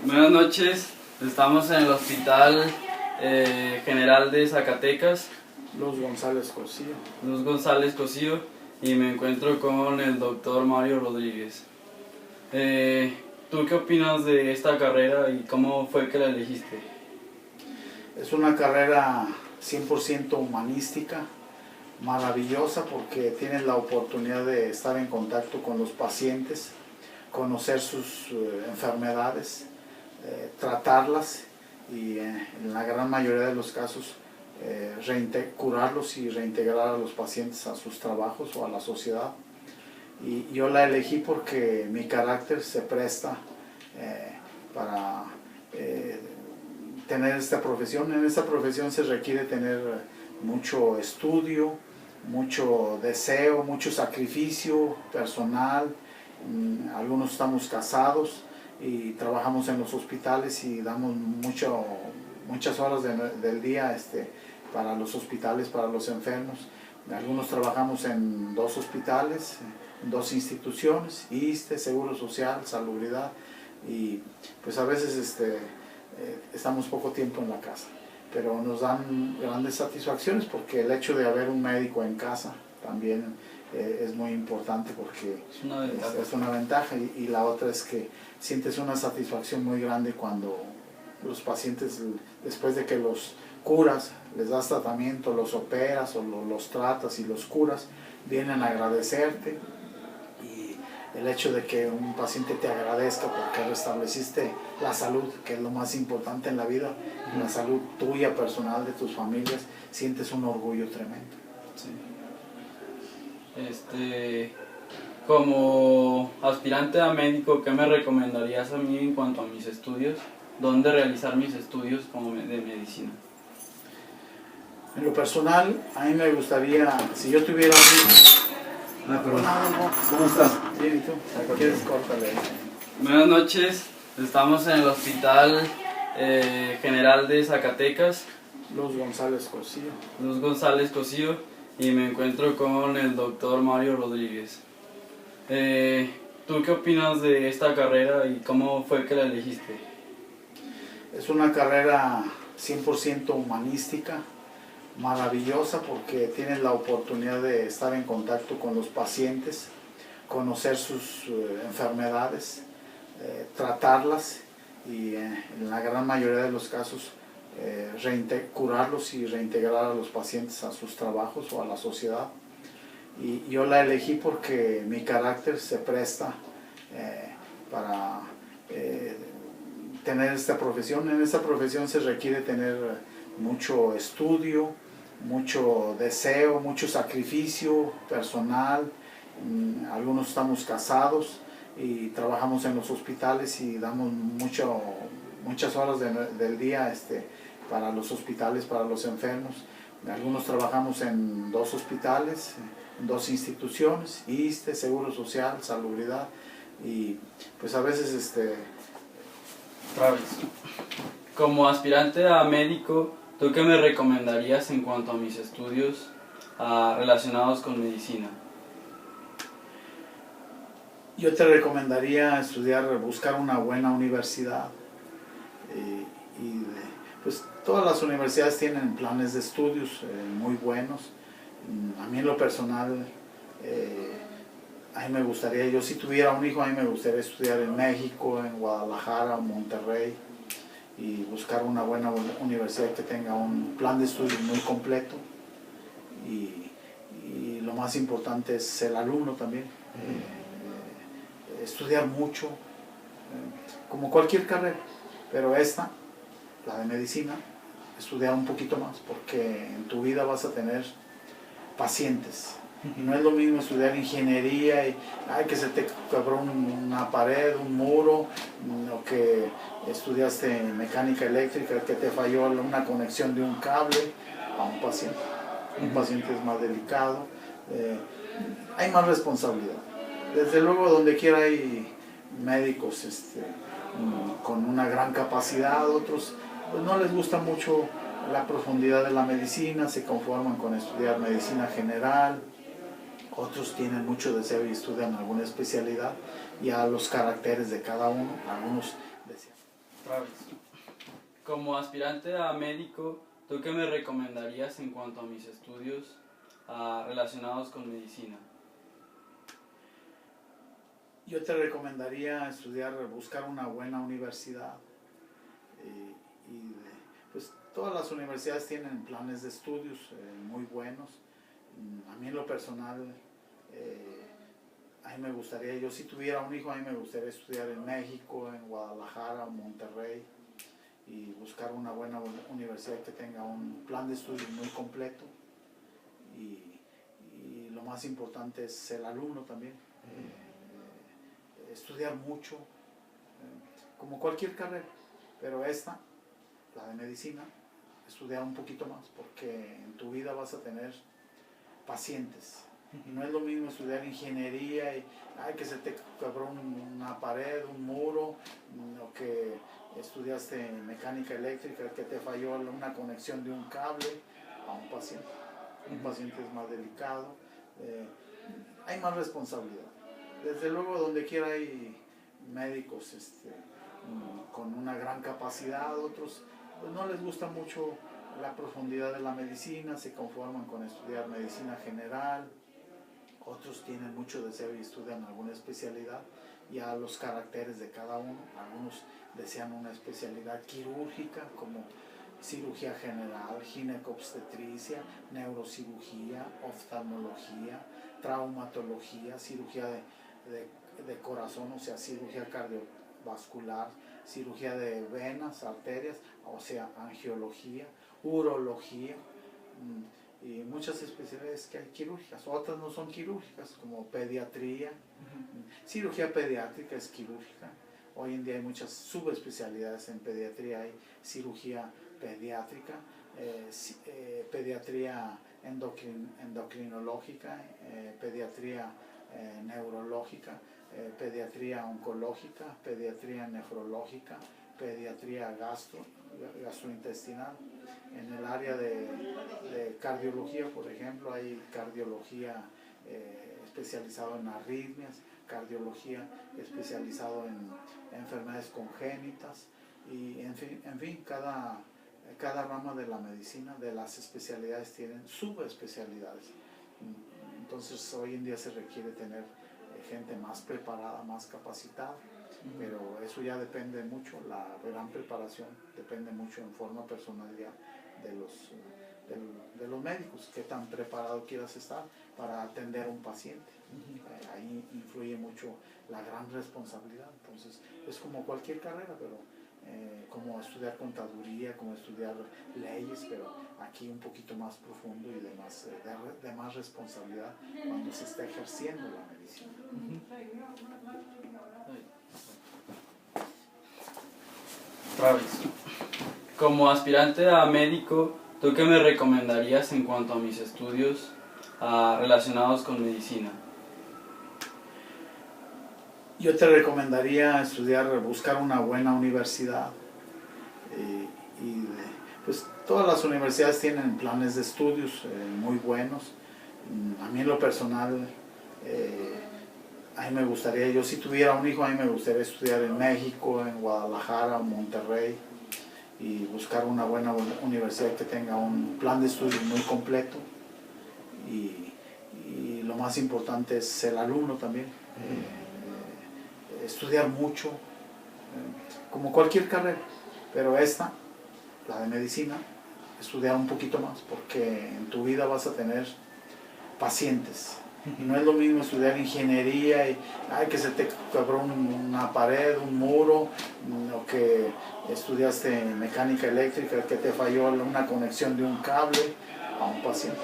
Buenas noches, estamos en el Hospital General de Zacatecas, Luz González Cosío. Luz González Cosío, y me encuentro con el doctor Mario Rodríguez. ¿Tú qué opinas de esta carrera y cómo fue que la elegiste? Es una carrera 100% humanística, maravillosa porque tienes la oportunidad de estar en contacto con los pacientes, conocer sus enfermedades, tratarlas y en la gran mayoría de los casos curarlos y reintegrar a los pacientes a sus trabajos o a la sociedad. Y yo la elegí porque mi carácter se presta para tener esta profesión. En esta profesión se requiere tener mucho estudio, mucho deseo, mucho sacrificio personal. Algunos estamos casados y trabajamos en los hospitales y damos muchas horas del día para los hospitales, para los enfermos. Algunos trabajamos en 2 hospitales, en 2 instituciones, ISSSTE, Seguro Social, Salubridad, y pues a veces estamos poco tiempo en la casa, pero nos dan grandes satisfacciones porque el hecho de haber un médico en casa también es muy importante porque es una ventaja, y la otra es que sientes una satisfacción muy grande cuando los pacientes, después de que los curas, les das tratamiento, los operas o los tratas y los curas, vienen a agradecerte. Y el hecho de que un paciente te agradezca porque restableciste la salud, que es lo más importante en la vida, la salud tuya, personal, de tus familias, sientes un orgullo tremendo. Sí. Como aspirante a médico, ¿qué me recomendarías a mí en cuanto a mis estudios? ¿Dónde realizar mis estudios de medicina? En lo personal, a mí me gustaría, si yo tuviera ¿Cómo estás? Bien, ¿y tú? ¿Quieres? Córtale. Buenas noches, estamos en el Hospital General de Zacatecas, Luz González Cosío. Luz González Cosío, y me encuentro con el doctor Mario Rodríguez. ¿Tú qué opinas de esta carrera y cómo fue que la elegiste? Es una carrera 100% humanística, maravillosa porque tienes la oportunidad de estar en contacto con los pacientes, conocer sus enfermedades, tratarlas y en la gran mayoría de los casos curarlos y reintegrar a los pacientes a sus trabajos o a la sociedad. Y yo la elegí porque mi carácter se presta para tener esta profesión. En esta profesión se requiere tener mucho estudio, mucho deseo, mucho sacrificio personal. Algunos estamos casados y trabajamos en los hospitales y damos muchas horas del día para los hospitales, para los enfermos. Algunos trabajamos en 2 hospitales, en 2 instituciones, ISSSTE, Seguro Social, Salubridad, y pues a veces Como aspirante a médico, ¿tú qué me recomendarías en cuanto a mis estudios relacionados con medicina? Yo te recomendaría buscar una buena universidad. Pues todas las universidades tienen planes de estudios muy buenos. A mí en lo personal, a mí me gustaría, yo si tuviera un hijo, a mí me gustaría estudiar en México, en Guadalajara o Monterrey, y buscar una buena universidad que tenga un plan de estudios muy completo, y lo más importante es el alumno también. Estudiar mucho, como cualquier carrera, pero la de medicina, estudiar un poquito más, porque en tu vida vas a tener pacientes. Y no es lo mismo estudiar ingeniería y que se te quebró una pared, un muro, o que estudiaste mecánica eléctrica, que te falló una conexión de un cable, a un paciente. Un paciente es más delicado, hay más responsabilidad. Desde luego, donde quiera hay médicos con una gran capacidad, otros pues no les gusta mucho la profundidad de la medicina, se conforman con estudiar medicina general. Otros tienen mucho deseo y estudian alguna especialidad, y a los caracteres de cada uno, algunos desean. Travis, como aspirante a médico, ¿tú qué me recomendarías en cuanto a mis estudios relacionados con medicina? Yo te recomendaría buscar una buena universidad. Pues todas las universidades tienen planes de estudios muy buenos. A mí en lo personal, a mí me gustaría, yo si tuviera un hijo, a mí me gustaría estudiar en México, en Guadalajara o Monterrey, y buscar una buena universidad que tenga un plan de estudios muy completo. Y lo más importante es el alumno también. Estudiar mucho, como cualquier carrera, pero esta, la de medicina, estudiar un poquito más, porque en tu vida vas a tener pacientes. Y no es lo mismo estudiar ingeniería y que se te quebró una pared, un muro, o que estudiaste mecánica eléctrica, que te falló una conexión de un cable a un paciente. Un paciente es más delicado, hay más responsabilidad. Desde luego, donde quiera hay médicos con una gran capacidad, otros pues no les gusta mucho la profundidad de la medicina, se conforman con estudiar medicina general, otros tienen mucho deseo y estudian alguna especialidad, y a los caracteres de cada uno. Algunos desean una especialidad quirúrgica como cirugía general, ginecobstetricia, neurocirugía, oftalmología, traumatología, cirugía de corazón, o sea, cirugía cardiovascular, cirugía de venas, arterias, o sea, angiología, urología, y muchas especialidades que hay quirúrgicas. Otras no son quirúrgicas, como pediatría. Cirugía pediátrica es quirúrgica. Hoy en día hay muchas subespecialidades en pediatría. Hay cirugía pediátrica, pediatría endocrinológica, pediatría neurológica, pediatría oncológica, pediatría nefrológica, pediatría gastrointestinal. En el área de cardiología, por ejemplo, hay cardiología especializado en arritmias, cardiología especializado en enfermedades congénitas, y en fin, cada rama de la medicina, de las especialidades, tienen subespecialidades. Entonces hoy en día se requiere tener gente más preparada, más capacitada, pero eso ya depende mucho, la gran preparación depende mucho en forma personal ya de los médicos, qué tan preparado quieras estar para atender a un paciente. Ahí influye mucho la gran responsabilidad. Entonces es como cualquier carrera, pero como estudiar contaduría, como estudiar leyes, pero aquí un poquito más profundo y de más responsabilidad cuando se está ejerciendo la medicina. Travis, como aspirante a médico, ¿tú qué me recomendarías en cuanto a mis estudios relacionados con medicina? Yo te recomendaría buscar una buena universidad. Pues todas las universidades tienen planes de estudios muy buenos. A mí en lo personal, a mí me gustaría, yo si tuviera un hijo, a mí me gustaría estudiar en México, en Guadalajara o Monterrey, y buscar una buena universidad que tenga un plan de estudios muy completo. Y lo más importante es el alumno también. Estudiar mucho, como cualquier carrera, pero esta, la de medicina, estudiar un poquito más, porque en tu vida vas a tener pacientes. Y no es lo mismo estudiar ingeniería y que se te quebró una pared, un muro, o que estudiaste mecánica eléctrica, que te falló una conexión de un cable a un paciente.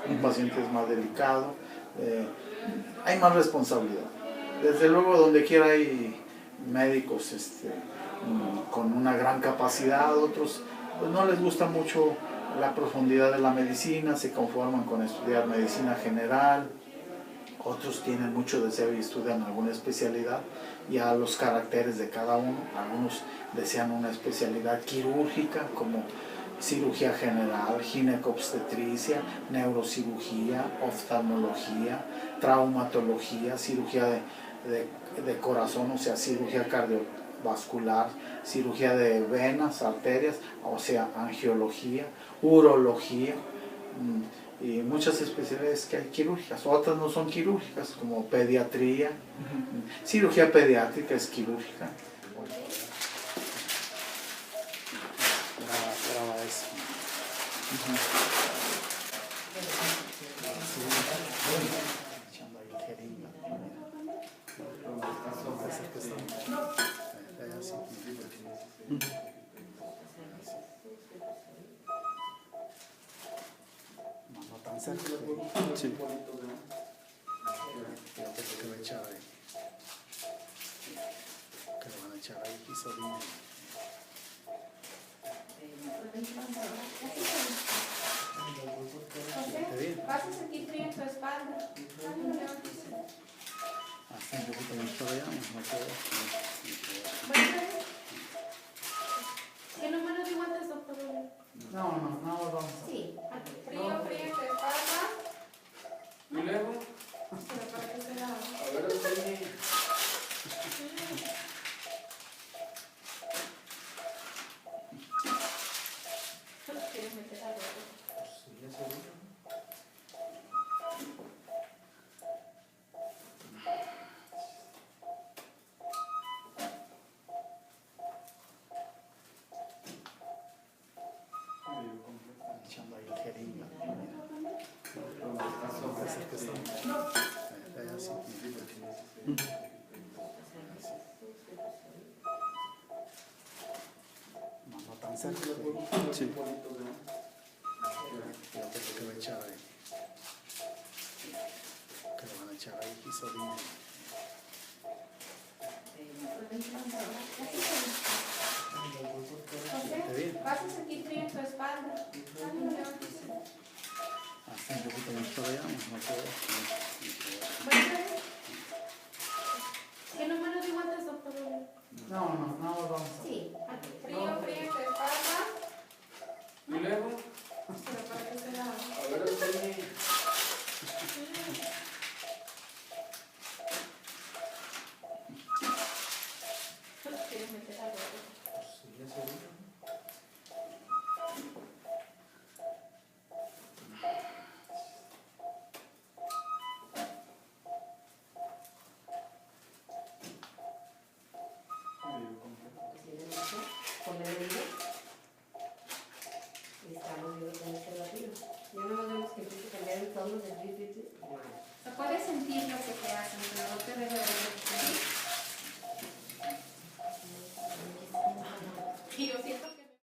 Un paciente es más delicado, hay más responsabilidad. Desde luego, donde quiera hay médicos con una gran capacidad, otros pues no les gusta mucho la profundidad de la medicina, se conforman con estudiar medicina general, otros tienen mucho deseo y estudian alguna especialidad, y a los caracteres de cada uno. Algunos desean una especialidad quirúrgica como cirugía general, ginecobstetricia, neurocirugía, oftalmología, traumatología, cirugía de corazón, o sea, cirugía cardiovascular, vascular, cirugía de venas, arterias, o sea, angiología, urología, y muchas especialidades que hay quirúrgicas. Otras no son quirúrgicas, como pediatría, cirugía pediátrica es quirúrgica. Graba eso. Echando ahí el jeringa. No tan cerca. Sí. Fíjate lo que va a echar ahí. Que le van a echar ahí pisolina. Vas a sentir frío en tu espalda. Hasta un poquito más para allá, no puedo. ¿Qué número de guantes, doctor? No, vamos a. Sí. Frío, frío en tu espalda. ¿Y luego? Pero para que se la... A ver, enseñe. ¿Quieres meter algo? Sí, ya seguro. Echando ahí el jeringa. No tan cerca. Sí. Fíjate lo que va a echar ahí. Que le van a echar ahí pisolina. Vas a sentir frío en tu espalda. Hasta un poquito más para allá, no puedo. ¿Qué número de guantes, doctor? No, vamos a. Sí. Frío, frío en tu espalda. ¿Y luego? Pero para que se la... A ver, enseñe. ¿Quieres meter algo? Sí, ya seguro. Con el oído y estamos viendo cómo se la tiro. Ya no nos vemos que empiece a cambiar el tono del ritmo. Se puede sentir lo que te hacen, pero no te debe